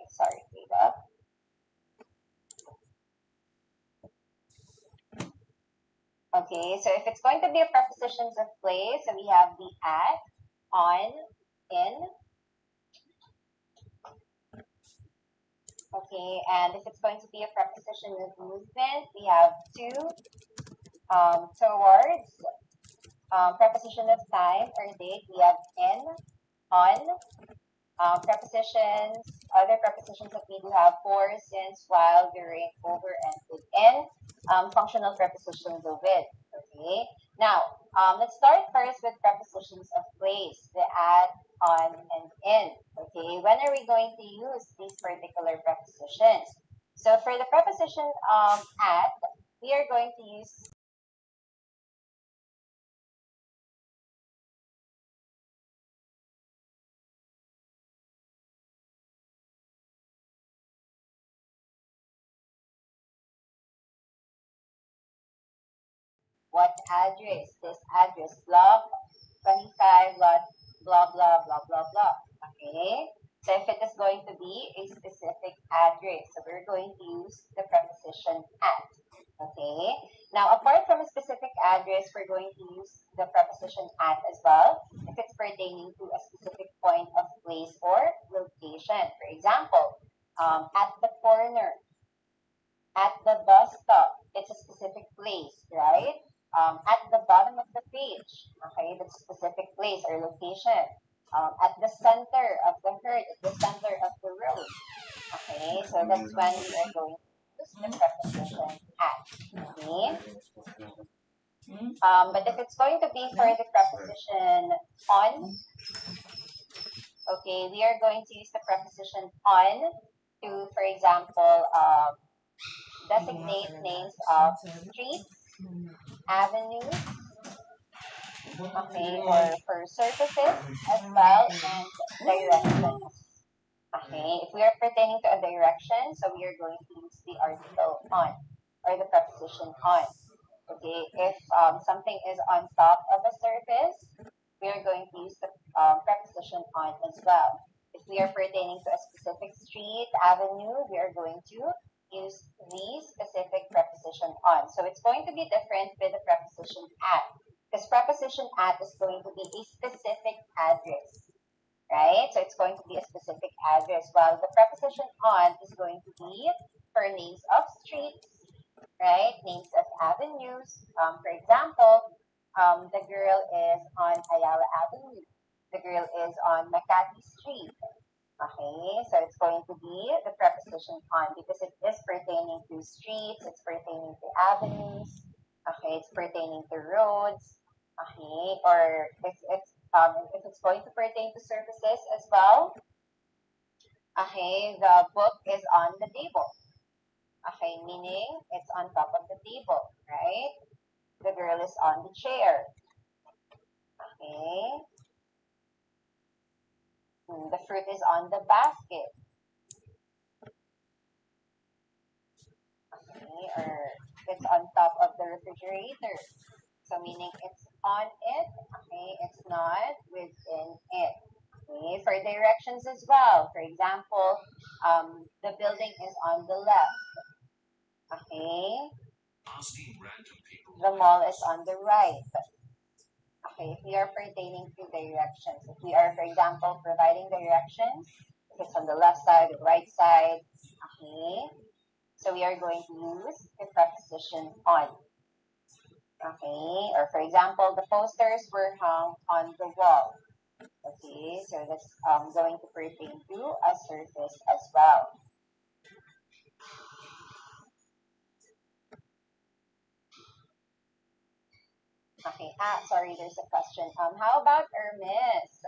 sorry, wait up. Okay, so if it's going to be a prepositions of place, so we have the at, on, in. Okay, and if it's going to be a preposition of movement, we have to, towards. Preposition of time or date, we have in, on. Prepositions, other prepositions that we do have for, since, while, during, over, and within. Functional prepositions of with. Okay. Now, let's start first with prepositions of place, the at, on, and in. Okay. When are we going to use these particular prepositions? So for the preposition at, we are going to use what address, this address, block 25, lot, blah, blah, blah, blah, blah. Okay? So if it is going to be a specific address, so we're going to use the preposition at. Okay? Now, apart from a specific address, we're going to use the preposition at as well if it's pertaining to a specific point of place or location. For example, at the corner, at the bus stop, it's a specific place, right? At the bottom of the page, okay, that's a specific place or location. At the center of the herd, at the center of the road, okay, so that's when we are going to use the preposition at, okay? But if it's going to be for the preposition on, okay, we are going to use the preposition on to, for example, designate names of streets, avenues, okay, or for surfaces as well, and directions. Okay, if we are pertaining to a direction, so we are going to use the article on or the preposition on. Okay, if something is on top of a surface, we are going to use the preposition on as well. If we are pertaining to a specific street, avenue, we are going to use the specific preposition on. So it's going to be different with the preposition at, because preposition at is going to be a specific address, right? So it's going to be a specific address, while the preposition on is going to be for names of streets, right? Names of avenues. For example, the girl is on Ayala Avenue. The girl is on Makati Street. Okay, so it's going to be the preposition on because it is pertaining to streets, it's pertaining to avenues, okay, it's pertaining to roads, okay, or if it's going to pertain to surfaces as well, okay, the book is on the table, okay, meaning it's on top of the table, right? The girl is on the chair, okay. The fruit is on the basket. Okay, or it's on top of the refrigerator. So meaning it's on it, okay, it's not within it. Okay, for directions as well. For example, the building is on the left. Okay. The mall is on the right. Okay, if we are pertaining to directions, if we are, for example, providing directions, if it's on the left side, the right side, okay, so we are going to use the preposition on. Okay, or for example, the posters were hung on the wall. Okay, so that's going to pertain to a surface as well. Okay, sorry, there's a question. How about Hermes?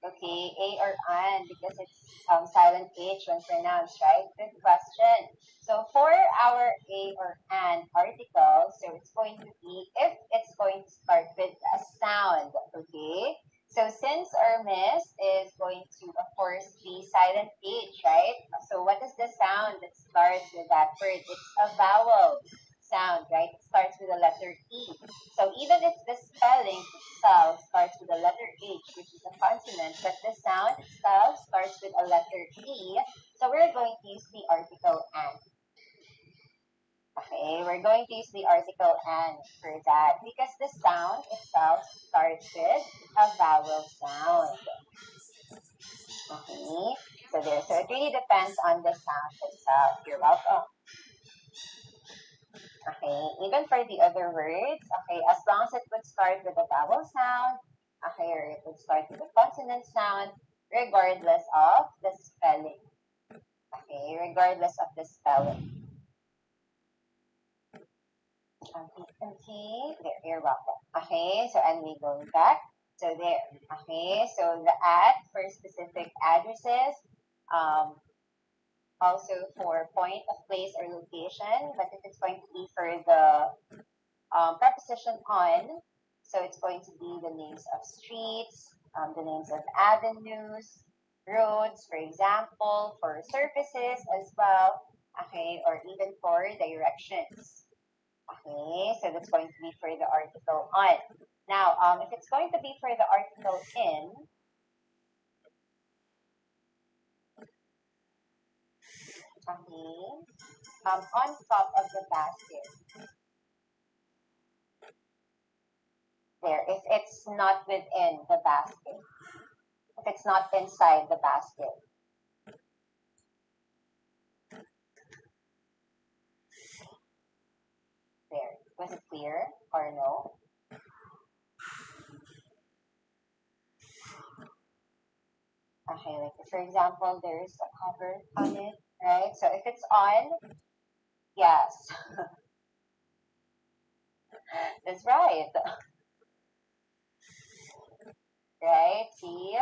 Okay, A or an, because it's silent H when pronounced, right? Good question. So for our A or an article, so it's going to be, if it's going to start with a sound, okay? So since Hermes is going to, of course, be silent H, right? So what is the sound that starts with that word? It's a vowel sound, right? It starts with the letter E. So even if the spelling itself starts with the letter H, which is a consonant, but the sound itself starts with a letter E, so we're going to use the article and for that because the sound itself starts with a vowel sound. Okay, so there. So it really depends on the sound itself. You're welcome. Okay, even for the other words, okay, as long as it would start with a vowel sound, okay, or it would start with a consonant sound, regardless of the spelling. Okay, regardless of the spelling. Okay, there, you're welcome. Okay, so and we go back. So there. Okay, so the at for specific addresses, um, also for point of place or location, but if it's going to be for the preposition on, so it's going to be the names of streets, the names of avenues, roads, for example, for surfaces as well, okay, or even for directions. Okay, so that's going to be for the article on. Now, if it's going to be for the article in, okay, on top of the basket, there, if it's not within the basket, if it's not inside the basket, there, was it clear or no? Okay, like for example, there's a cover on it, right? So if it's on, yes, that's right, right? See,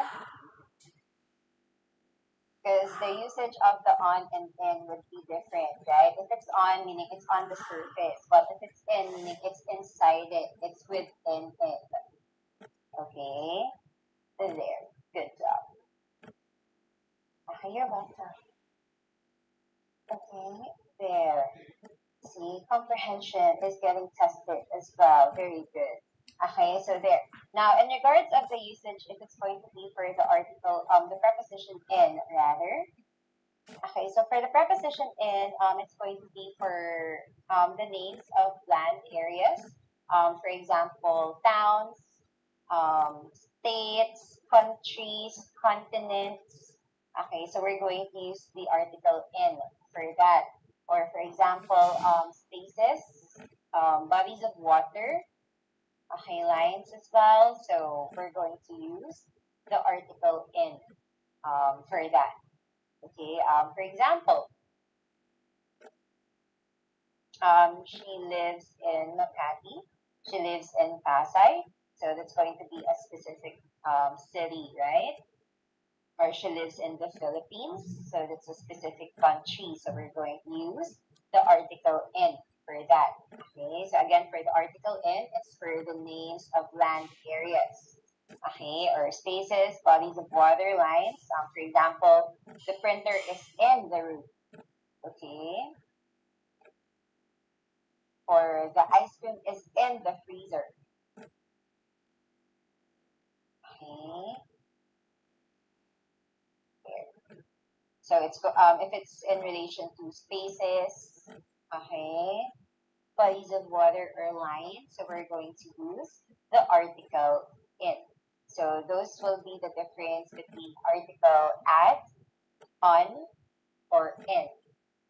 because the usage of the on and in would be different, right? If it's on, meaning it's on the surface, but if it's in, meaning it's inside it, it's within it. Okay, so there, good job. Okay, you're welcome. Okay, there. See, comprehension is getting tested as well. Very good. Okay, so there. Now, in regards of the usage, if it's going to be for the article, the preposition in, rather. Okay, so for the preposition in, it's going to be for the names of land areas. For example, towns, states, countries, continents. Okay, so we're going to use the article in for that. Or for example, spaces, bodies of water, okay, lines as well. So we're going to use the article in for that. Okay, for example, she lives in Makati. She lives in Pasay. So that's going to be a specific city, right? Or she lives in the Philippines. So that's a specific country. So we're going to use the article in for that. Okay, so again, for the article in, it's for the names of land areas. Okay, or spaces, bodies of water, lines. For example, the printer is in the room. Okay, or the ice cream is in the freezer. Okay, there. So it's if it's in relation to spaces, okay, bodies of water or lines, so we're going to use the article in. So those will be the difference between article at, on, or in.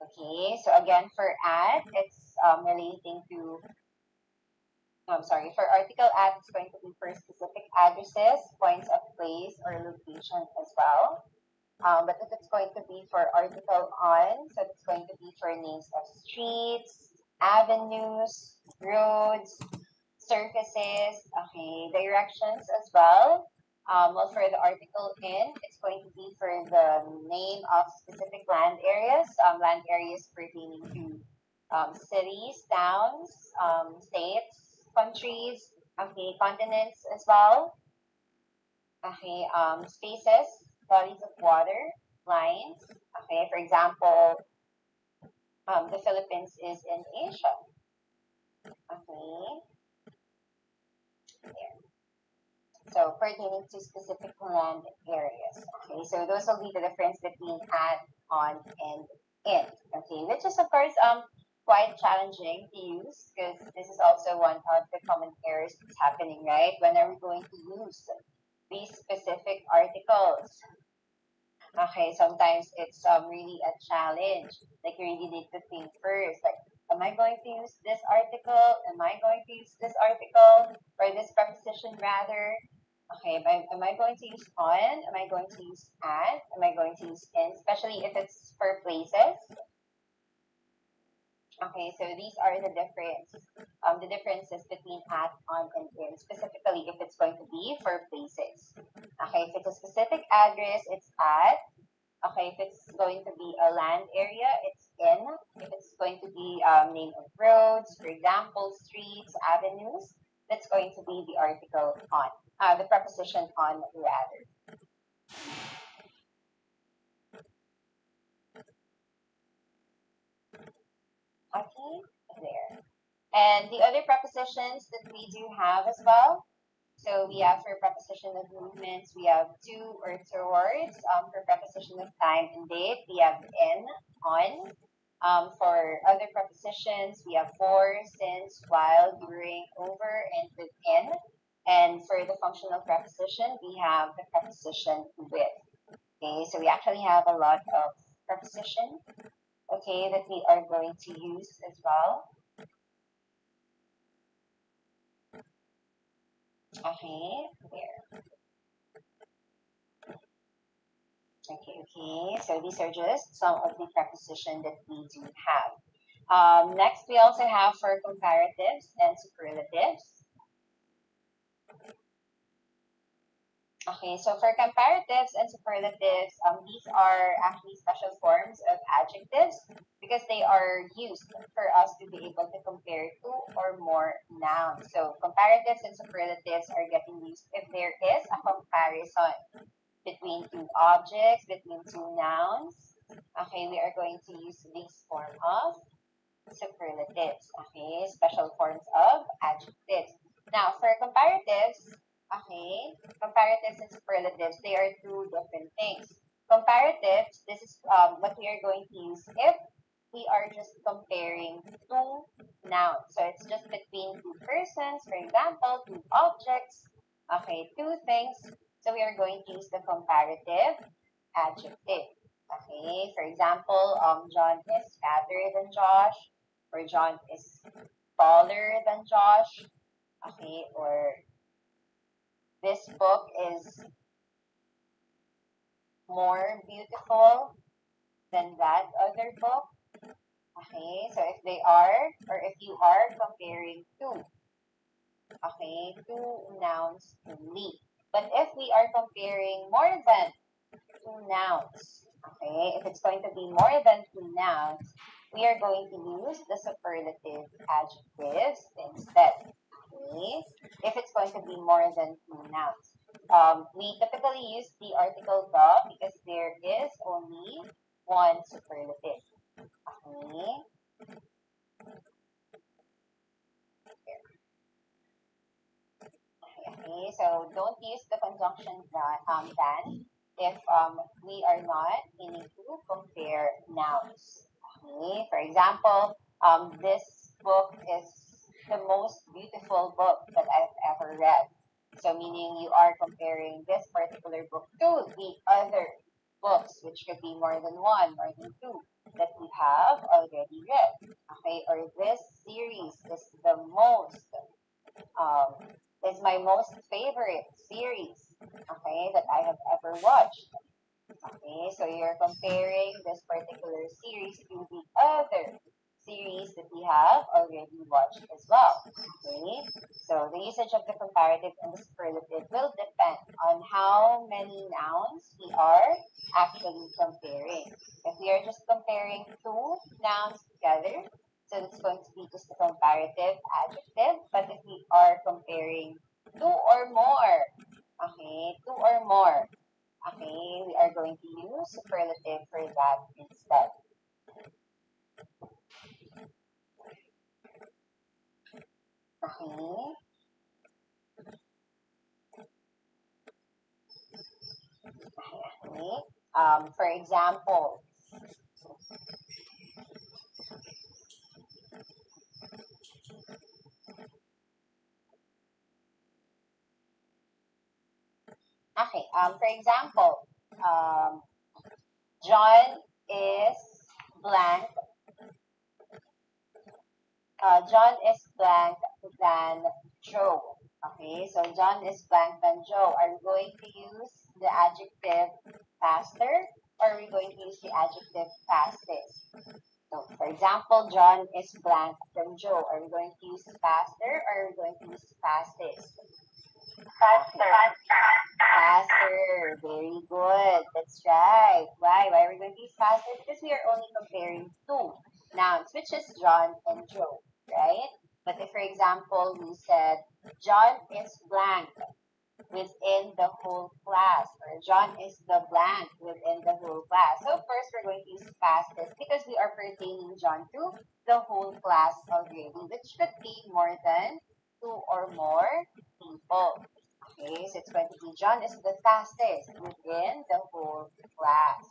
Okay, so again for at, it's relating to I'm sorry, for article at, it's going to be for specific addresses, points of place, or location as well. But if it's going to be for article on, so it's going to be for names of streets, avenues, roads, surfaces, okay, directions as well. Well, for the article in, it's going to be for the name of specific land areas pertaining to cities, towns, states, countries, okay, continents as well, okay, spaces, bodies of water, lines, okay, for example, the Philippines is in Asia, okay, there. So pertaining to specific land areas. Okay, so those will be the difference between at, on, and in. Okay, which is of course quite challenging to use because this is also one of the common errors that's happening, right? When are we going to use these specific articles? Okay, sometimes it's really a challenge. Like you really need to think first. Like, am I going to use this article? Am I going to use this article or this preposition rather? Okay, am I going to use on? Am I going to use at? Am I going to use in? Especially if it's for places. Okay, so these are the differences between at, on, and in, specifically if it's going to be for places. Okay, if it's a specific address, it's at. Okay, if it's going to be a land area, it's in. If it's going to be name of roads, for example, streets, avenues, that's going to be the article on, the preposition on rather. Okay, there. And the other prepositions that we do have as well. So we have for preposition of movements, we have to or towards. For preposition of time and date, we have in, on. For other prepositions, we have for, since, while, during, over, and within. And for the functional preposition, we have the preposition with. Okay, so we actually have a lot of preposition, okay, that we are going to use as well. Okay, there. Okay. So these are just some of the preposition that we do have. Next, we also have for comparatives and superlatives. Okay, so for comparatives and superlatives, these are actually special forms of adjectives because they are used for us to be able to compare two or more nouns. So comparatives and superlatives are getting used if there is a comparison between two objects, between two nouns. Okay, we are going to use this form of superlatives. Okay, special forms of adjectives. Now, for comparatives, okay, comparatives and superlatives, they are two different things. Comparatives, this is what we are going to use if we are just comparing two nouns. So it's just between two persons, for example, two objects, okay, two things. So we are going to use the comparative adjective. Okay, for example, John is fatter than Josh, or John is taller than Josh. Okay, or this book is more beautiful than that other book. Okay, so if they are, or if you are comparing two, okay, two nouns only. But if we are comparing more than two nouns, okay, if it's going to be more than two nouns, we are going to use the superlative adjectives instead. Okay, if it's going to be more than two nouns. We typically use the article the because there is only one superlative. Okay. Okay, so don't use the conjunction than if we are not meaning to compare nouns. Okay, for example, this book is the most beautiful book that I've ever read. So meaning you are comparing this particular book to the other books, which could be more than one, more than two, that we have already read. Okay, or this series is the most um, is my most favorite series, okay, that I have ever watched. Okay, so you're comparing this particular series to the other series that we have already watched as well. Okay, so the usage of the comparative and the superlative will depend on how many nouns we are actually comparing. If we are just comparing two nouns together, so it's going to be just a comparative adjective. But if we are comparing two or more, okay, two or more, okay, we are going to use superlative for that instead. Okay, okay. For example, Okay, for example, John is blank. John is blank than Joe. Okay, so John is blank than Joe. Are we going to use the adjective faster, or are we going to use the adjective fastest? So, for example, John is blank from Joe. Are we going to use faster, or are we going to use fastest? Faster. Faster. Very good. That's right. Why? Why are we going to use faster? Because we are only comparing two nouns, which is John and Joe, right? But if, for example, we said John is blank within the whole class, or John is the blank within the whole class. So first, we're going to use fastest because we are pertaining John to the whole class already, which could be more than two or more people. Okay, so it's going to be John is the fastest within the whole class.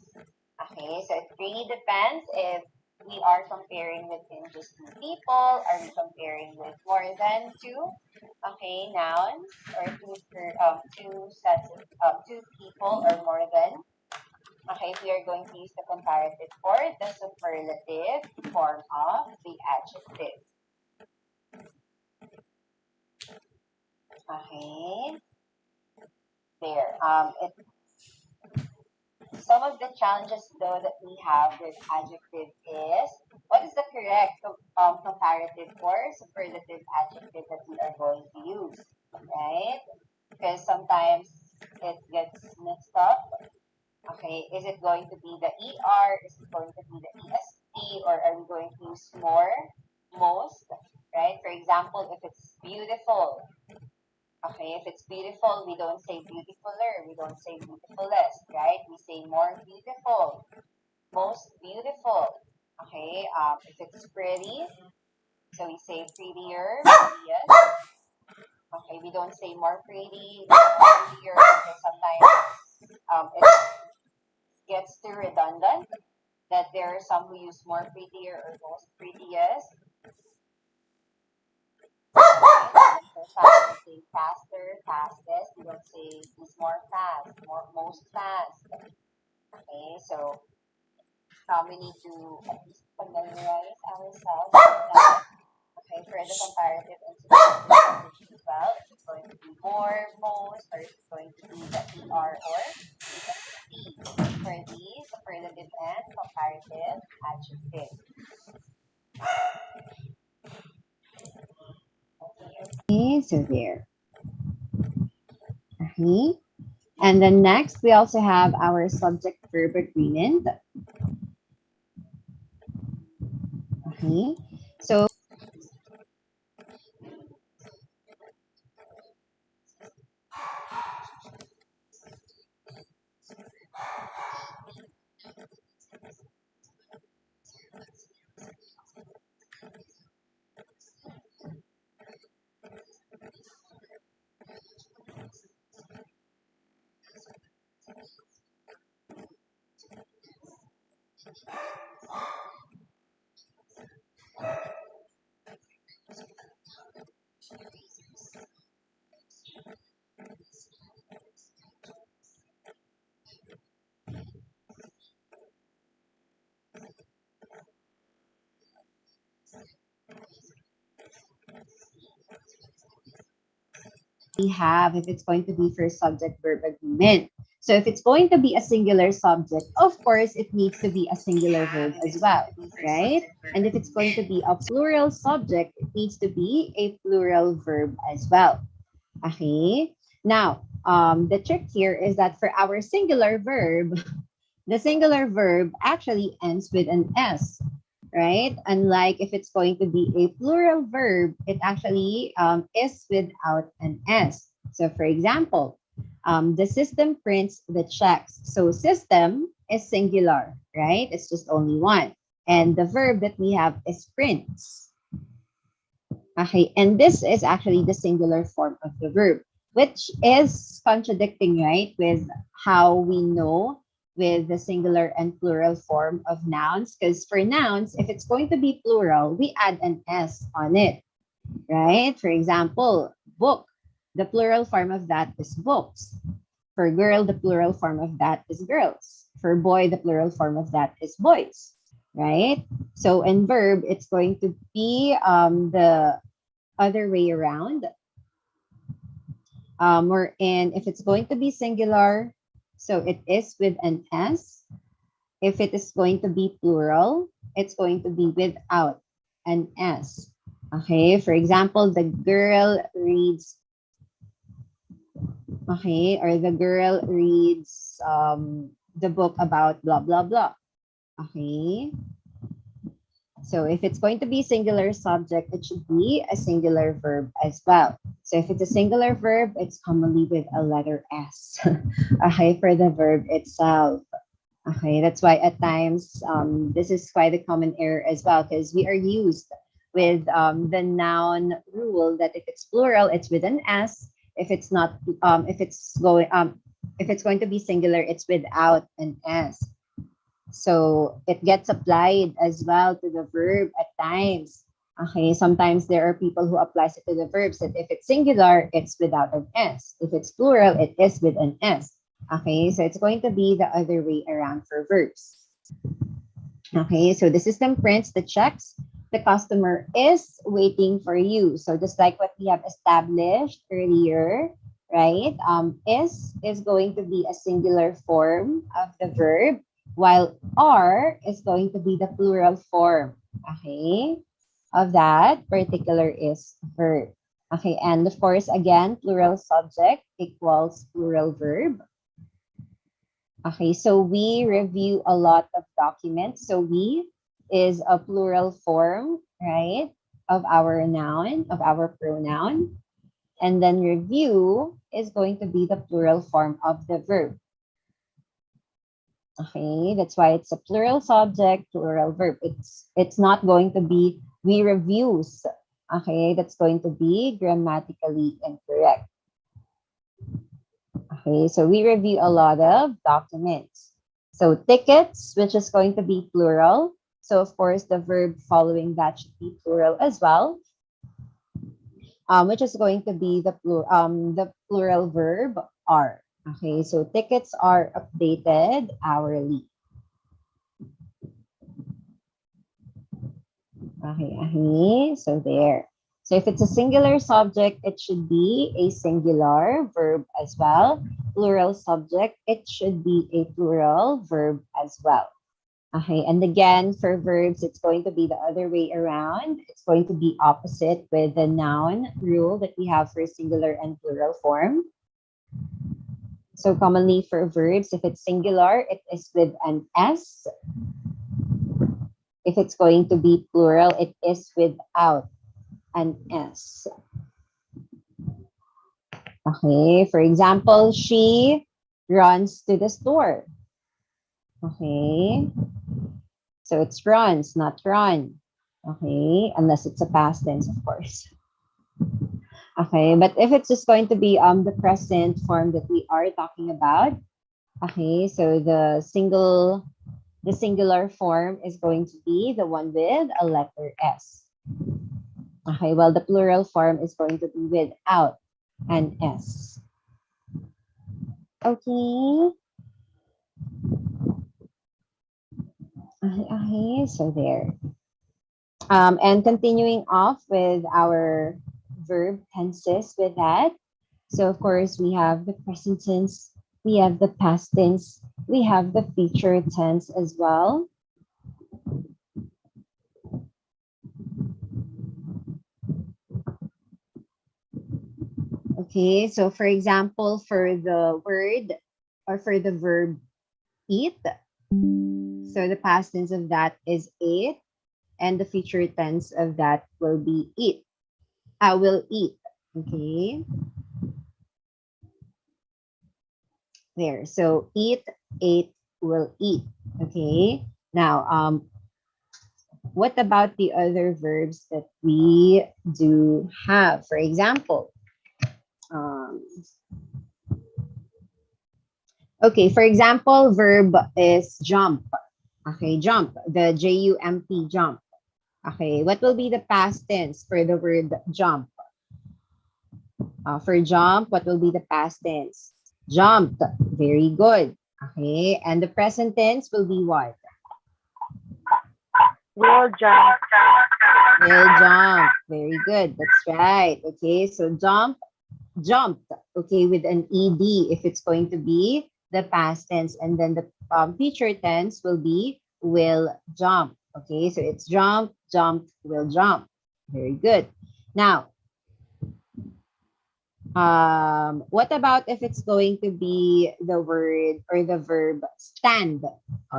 Okay, so it really depends if we are comparing within just two people, are we comparing with more than two? Okay, nouns or two sets of two people or more than. Okay, we are going to use the comparative for the superlative form of the adjective. Okay, there. Some of the challenges though that we have with adjective is what is the correct comparative or superlative adjective that we are going to use, right? Because sometimes it gets mixed up. Okay, is it going to be the ER? Is it going to be the EST? Or are we going to use more, most, right? For example, if it's beautiful, okay, if it's beautiful, we don't say beautifuler, we don't say beautifulest, right? We say more beautiful, most beautiful. Okay, if it's pretty, so we say prettier, prettiest. Okay, we don't say more pretty, prettier, because sometimes it gets too redundant that there are some who use more prettier or most prettiest. So fast, we say faster, fastest. We don't say he's more fast, most fast. Okay, so we need to at least familiarize ourselves with that. Okay, for the comparative and superlative as well. Is it going to be more, most, or is it going to be the ER or EST for the superlative and comparative adjective? Okay, so there. Okay. And then next, we also have our subject-verb agreement. Okay. So we have if it's going to be for subject-verb agreement. So if it's going to be a singular subject, of course, it needs to be a singular verb as well, right? And if it's going to be a plural subject, it needs to be a plural verb as well. Okay. Now, the trick here is that for our singular verb, the singular verb actually ends with an S, right? Unlike if it's going to be a plural verb, it actually is without an S. So for example, the system prints the checks. So system is singular, right? It's just only one. And the verb that we have is prints. Okay, and this is actually the singular form of the verb, which is contradicting, right, with how we know with the singular and plural form of nouns. Because for nouns, if it's going to be plural, we add an S on it, right? For example, book. The plural form of that is books. For girl, the plural form of that is girls. For boy, the plural form of that is boys, right? So in verb, it's going to be the other way around. Wherein if it's going to be singular, so it is with an S. If it is going to be plural, it's going to be without an S. Okay, for example, the girl reads, okay, or the girl reads the book about blah, blah, blah. Okay, so if it's going to be singular subject, it should be a singular verb as well. So if it's a singular verb, it's commonly with a letter S. Okay, for the verb itself. Okay, that's why at times this is quite a common error as well, because we are used with the noun rule that if it's plural, it's with an S. If it's not, if it's going to be singular, it's without an S. So it gets applied as well to the verb at times. Okay, sometimes there are people who applies it to the verbs that if it's singular, it's without an S. If it's plural, it is with an S. Okay, so it's going to be the other way around for verbs. Okay, so the system prints the checks. The customer is waiting for you. So just like what we have established earlier, right? Is going to be a singular form of the verb, while are is going to be the plural form, okay, of that particular is verb. Okay, and of course, again, plural subject equals plural verb. Okay, so we review a lot of documents. So we is a plural form, right, of our noun, of our pronoun. And then review is going to be the plural form of the verb. Okay, that's why it's a plural subject, plural verb. It's not going to be we reviews. Okay, that's going to be grammatically incorrect. Okay, so we review a lot of documents. So tickets, which is going to be plural. So of course, the verb following that should be plural as well, which is going to be the plural verb are. Okay, so tickets are updated hourly. Okay, so there. So if it's a singular subject, it should be a singular verb as well. Plural subject, it should be a plural verb as well. Okay, and again, for verbs, it's going to be the other way around. It's going to be opposite with the noun rule that we have for singular and plural form. So commonly for verbs, if it's singular, it is with an S. If it's going to be plural, it is without an S. Okay, for example, she runs to the store. Okay, so it's runs, not run. Okay, unless it's a past tense, of course. Okay, but if it's just going to be the present form that we are talking about, okay, so the singular form is going to be the one with a letter S. Okay, well, the plural form is going to be without an S. Okay. Okay, so there. And continuing off with our verb tenses with that. So of course, we have the present tense, we have the past tense, we have the future tense as well. Okay, so for example, for the word or for the verb eat, so the past tense of that is ate, and the future tense of that will be eat. I will eat. Okay. There. So eat, ate, will eat. Okay. Now, what about the other verbs that we do have? For example, okay, for example, verb is jump. Okay, jump, the J-U-M-P, jump. Okay, what will be the past tense for the word jump? For jump, what will be the past tense? Jumped. Very good. Okay. And the present tense will be what? Will jump. Will jump. Very good. That's right. Okay. So jumped. Okay. With an ed if it's going to be the past tense. And then the future tense will be will jump. Okay. So it's jumped, will jump. Very good. Now, what about if it's going to be the word or the verb stand?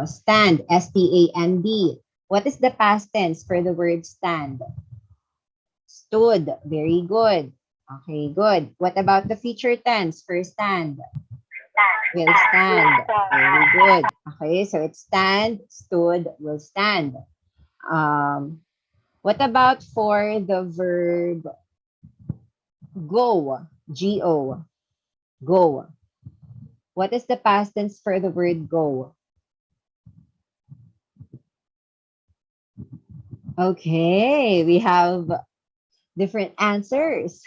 Stand, S-T-A-N-D. What is the past tense for the word stand? Stood. Very good. Okay, good. What about the future tense for stand? Will stand. Very good. Okay, so it's stand, stood, will stand. Um, what about for the verb go? G-O. Go. What is the past tense for the word go? Okay, we have different answers.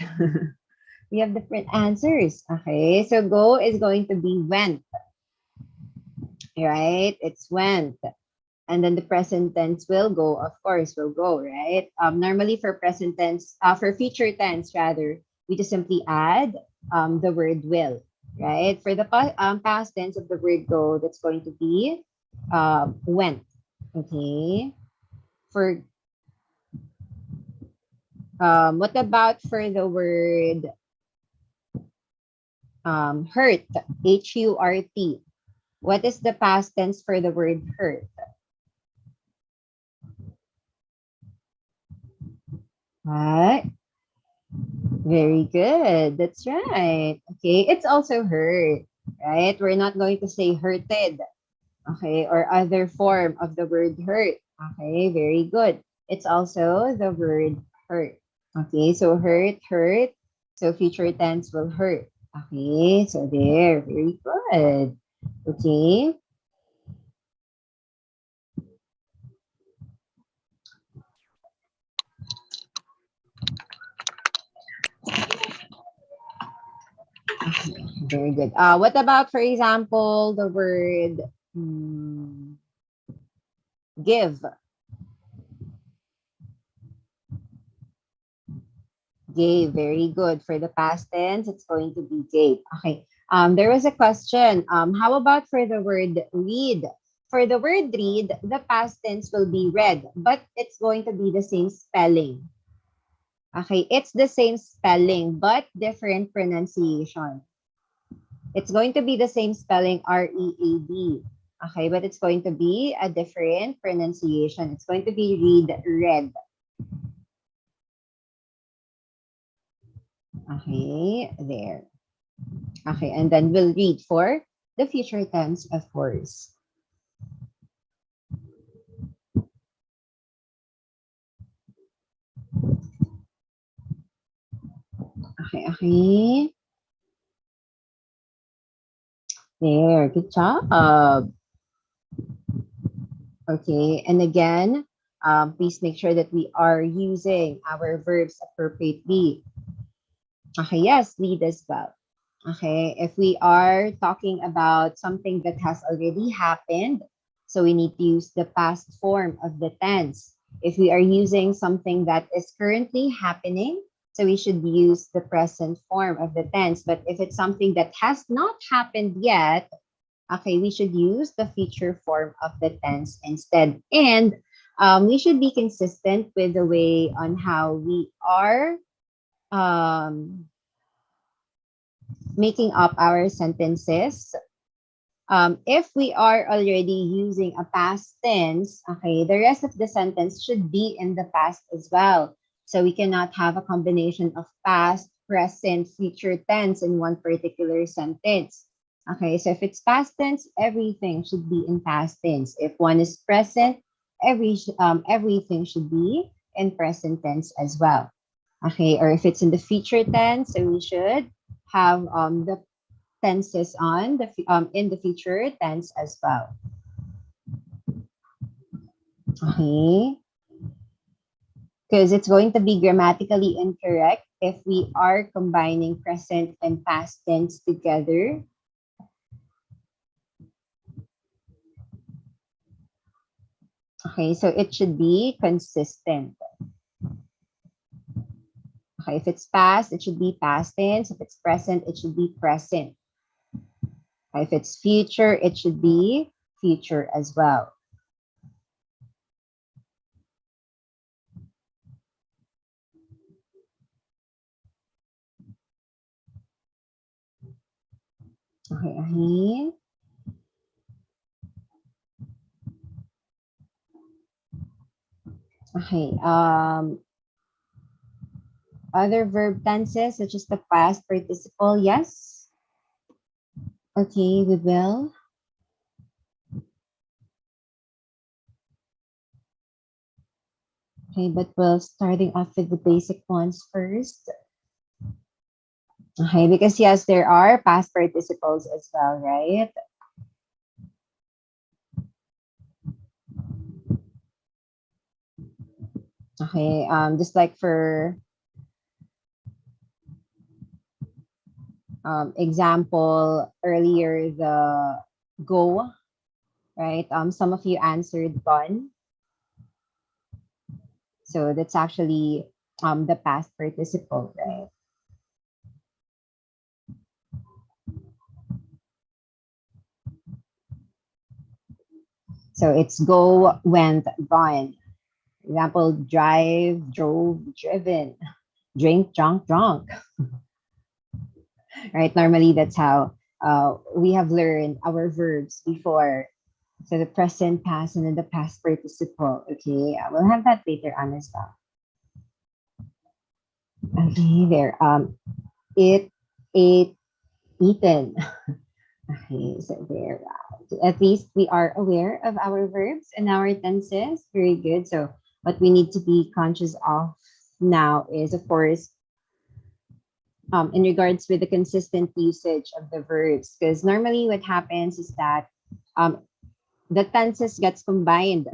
We have different answers. Okay, so go is going to be went, right? It's went. And then the present tense will go, of course, will go, right? Normally for present tense, for future tense rather, we just simply add the word will, right? For the past tense of the word go, that's going to be went. Okay. For what about for the word hurt? H-U-R-T. What is the past tense for the word hurt? What? Very good. That's right. Okay. It's also hurt, right? We're not going to say hurted, okay, or other form of the word hurt. Okay. Very good. It's also the word hurt. Okay. So hurt, hurt. So future tense will hurt. Okay. So there. Very good. Okay. Very good. What about, for example, the word give? Gave. Very good. For the past tense, it's going to be gave. Okay. There was a question. How about for the word read? For the word read, the past tense will be read, but it's going to be the same spelling. Okay, it's the same spelling, but different pronunciation. It's going to be the same spelling, R-E-A-D. Okay, but it's going to be a different pronunciation. It's going to be read, read. Okay, there. Okay, and then we'll read for the future tense, of course. Okay, okay. There, good job. Okay, and again, please make sure that we are using our verbs appropriately. Okay, yes, lead as well. Okay, if we are talking about something that has already happened, so we need to use the past form of the tense. If we are using something that is currently happening, so we should use the present form of the tense. But if it's something that has not happened yet, okay, we should use the future form of the tense instead. And we should be consistent with the way on how we are making up our sentences. If we are already using a past tense, okay, the rest of the sentence should be in the past as well. So we cannot have a combination of past, present, future tense in one particular sentence. Okay, so if it's past tense, everything should be in past tense. If one is present, everything should be in present tense as well. Okay, or if it's in the future tense, so we should have the tenses on the in the future tense as well. Okay, because it's going to be grammatically incorrect if we are combining present and past tense together. Okay, so it should be consistent. Okay, if it's past, it should be past tense. If it's present, it should be present. Okay, if it's future, it should be future as well. Okay, ahin. Okay, other verb tenses such as the past participle, yes. Okay, we will. Okay, but we're starting off with the basic ones first. Okay, because yes, there are past participles as well, right? Okay, just like for example earlier, the go, right? Some of you answered gone. So that's actually the past participle, right? So it's go, went, gone. Example, drive, drove, driven, drink, drunk, drunk, right? Normally, that's how we have learned our verbs before. So the present, past, and then the past participle. Okay, we'll have that later on as well. Okay, there. It, ate, eaten. Okay, so there. At least we are aware of our verbs and our tenses. Very good. So what we need to be conscious of now is, of course, in regards with the consistent usage of the verbs, because normally what happens is that um, the tenses gets combined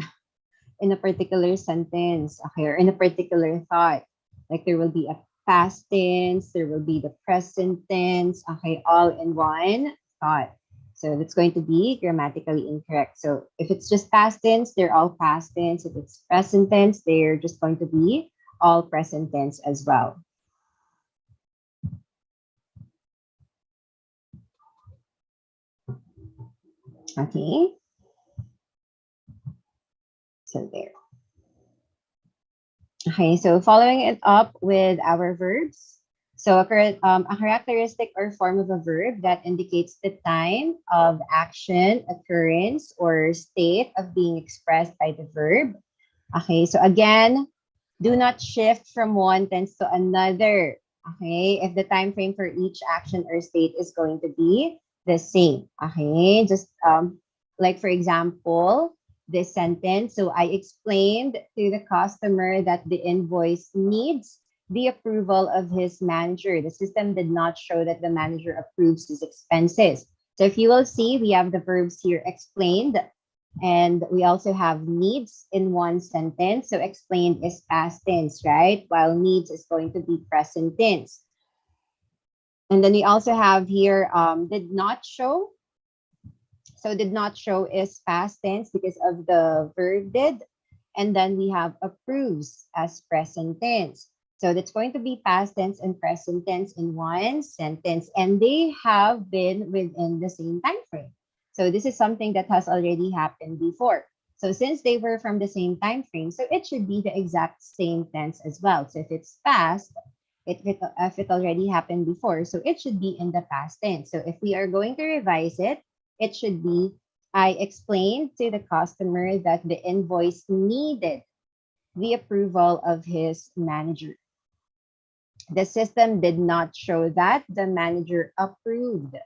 in a particular sentence, okay, or in a particular thought. Like there will be a past tense, there will be the present tense, okay, all in one thought. So that's going to be grammatically incorrect. So if it's just past tense, they're all past tense. If it's present tense, they're just going to be all present tense as well. Okay, so there. Okay, so following it up with our verbs. So a characteristic or form of a verb that indicates the time of action, occurrence, or state of being expressed by the verb. Okay, so again, do not shift from one tense to another. Okay, if the time frame for each action or state is going to be the same. Okay, just like for example, this sentence. So I explained to the customer that the invoice needs the approval of his manager. The system did not show that the manager approves his expenses. So if you will see, we have the verbs here explained, and we also have needs in one sentence. So explained is past tense, right? While needs is going to be present tense. And then we also have here did not show. So did not show is past tense because of the verb did. And then we have approves as present tense. So that's going to be past tense and present tense in one sentence. And they have been within the same time frame. So this is something that has already happened before. So since they were from the same time frame, so it should be the exact same tense as well. So if it's past, if it already happened before, so it should be in the past tense. So if we are going to revise it, it should be I explained to the customer that the invoice needed the approval of his manager. The system did not show that the manager approved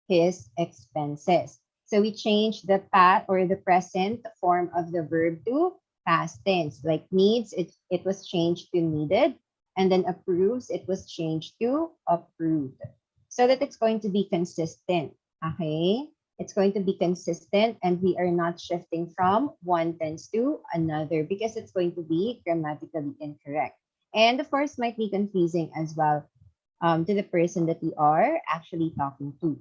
his expenses. So we changed the past or the present form of the verb to past tense. Like needs, it was changed to needed. And then approves, it was changed to approved. So that it's going to be consistent. Okay? It's going to be consistent and we are not shifting from one tense to another because it's going to be grammatically incorrect. And of course, might be confusing as well to the person that we are actually talking to.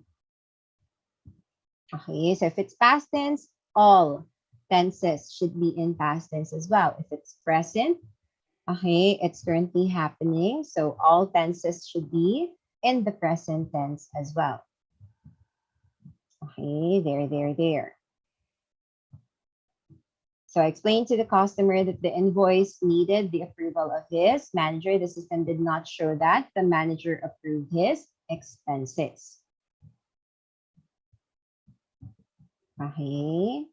Okay, so if it's past tense, all. tenses should be in past tense as well. If it's present, okay, it's currently happening. So all tenses should be in the present tense as well. Okay, there. So I explained to the customer that the invoice needed the approval of his manager. The system did not show that the manager approved his expenses. Okay.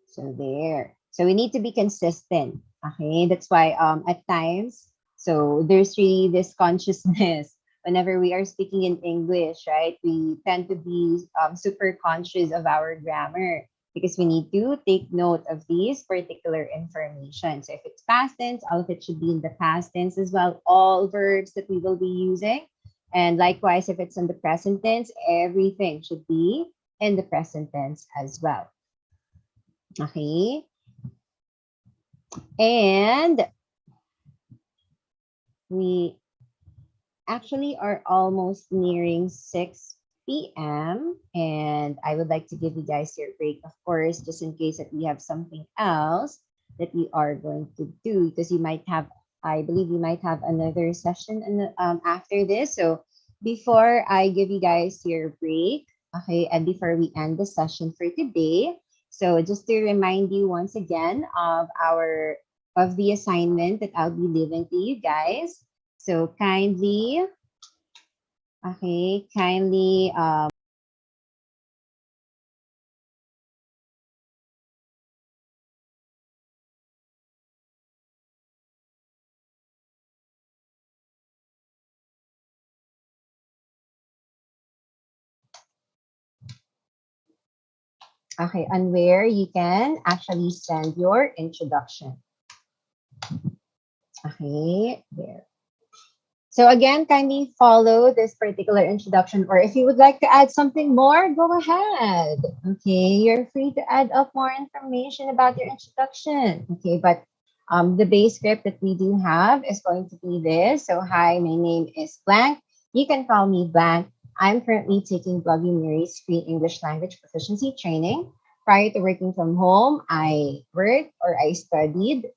So there. So we need to be consistent. Okay. That's why at times, so there's really this consciousness whenever we are speaking in English, right? We tend to be super conscious of our grammar because we need to take note of these particular information. So if it's past tense, all of it should be in the past tense as well. All verbs that we will be using. And likewise, if it's in the present tense, everything should be in the present tense as well. Okay. And we actually are almost nearing 6 p.m. And I would like to give you guys your break, of course, just in case that we have something else that we are going to do, because you might have, I believe you might have another session after this. So before I give you guys your break, okay, and before we end the session for today, so just to remind you once again of the assignment that I'll be leaving to you guys. So kindly, okay, kindly okay, and where you can actually send your introduction. Okay, there. So again, kindly follow this particular introduction, or if you would like to add something more, go ahead. Okay, you're free to add up more information about your introduction. Okay, but the base script that we do have is going to be this. So hi, my name is Blank. You can call me Blank. I'm currently taking BloggyMary's free English language proficiency training. Prior to working from home, I worked or I studied.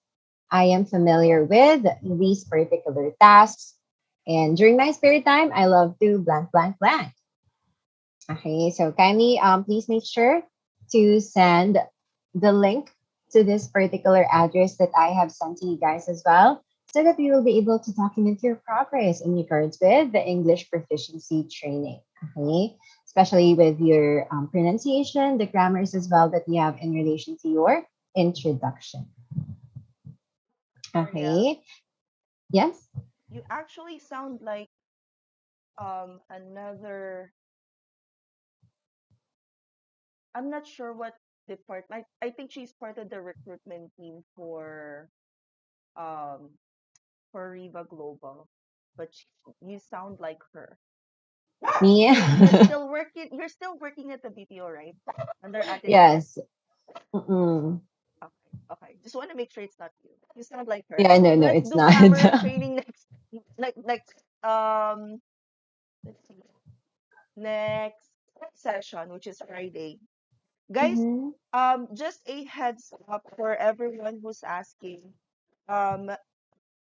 I am familiar with these particular tasks. And during my spare time, I love to blank, blank, blank. Okay, so kindly please make sure to send the link to this particular address that I have sent to you guys as well, so that we will be able to document your progress in regards with the English proficiency training. Okay, especially with your pronunciation, the grammars as well that you have in relation to your introduction. Ariel, Okay, yes. you actually sound like another. I'm not sure what department. I think she's part of the recruitment team um for Riva Global, but you sound like her. You're Yeah. still working. You're still working at the BPO, right? Under Ate Lynette. Yes. Mm-mm. Okay, okay. Just want to make sure it's not you. You sound like her. Yeah, no, So no, let's it's do not. grammar training next let's see, next session, which is Friday. Guys, Mhm. just a heads up for everyone who's asking. Um,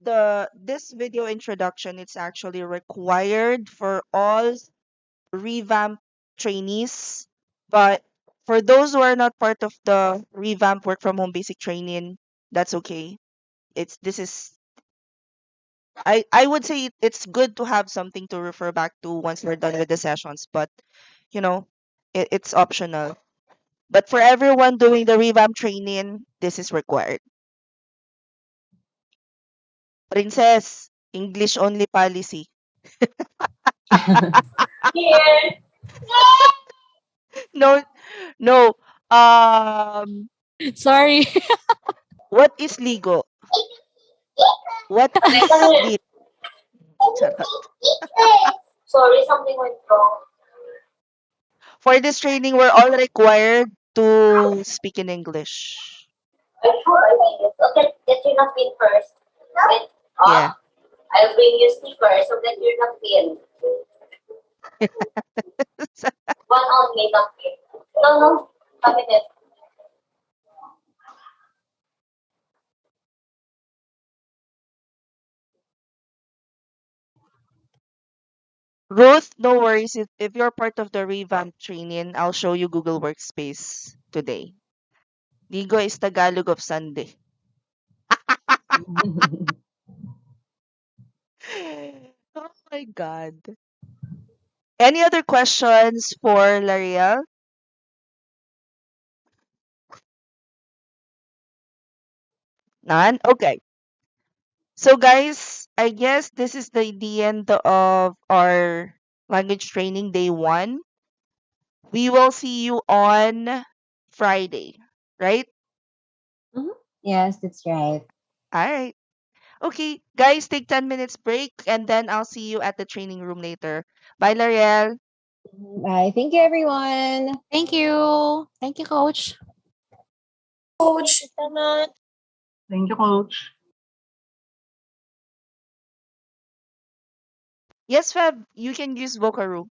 the this video introduction, it's actually required for all revamp trainees, but for those who are not part of the revamp work from home basic training, that's okay. It's this is I would say it's good to have something to refer back to once we're done with the sessions, but you know, it's optional. But for everyone doing the revamp training, this is required. Princess, English only policy. Here. No, no. Um, Sorry. what is legal? What is sleep? Charot. Sorry, something went wrong. For this training, we're all required to speak in English. I'm sure I think it. So get your napkin first. Wait. Yeah. I'll bring you stickers so get your napkin. One only napkin. No, no. Kami din. Ruth, no worries. If you're part of the revamp training, I'll show you Google Workspace today. Linggo is Tagalog of Sunday. Oh my God. Any other questions for L'Ariel? None? Okay. So guys, I guess this is the end of our language training day 1. We will see you on Friday, right? Mhm. Yes, that's right. All right. Okay, guys, take 10 minutes break and then I'll see you at the training room later. Bye, L'Ariel. Bye. Thank you, everyone. Thank you. Thank you, coach. Coach, salamat. Thank you, coach. Yes, Feb, you can use Vocaru.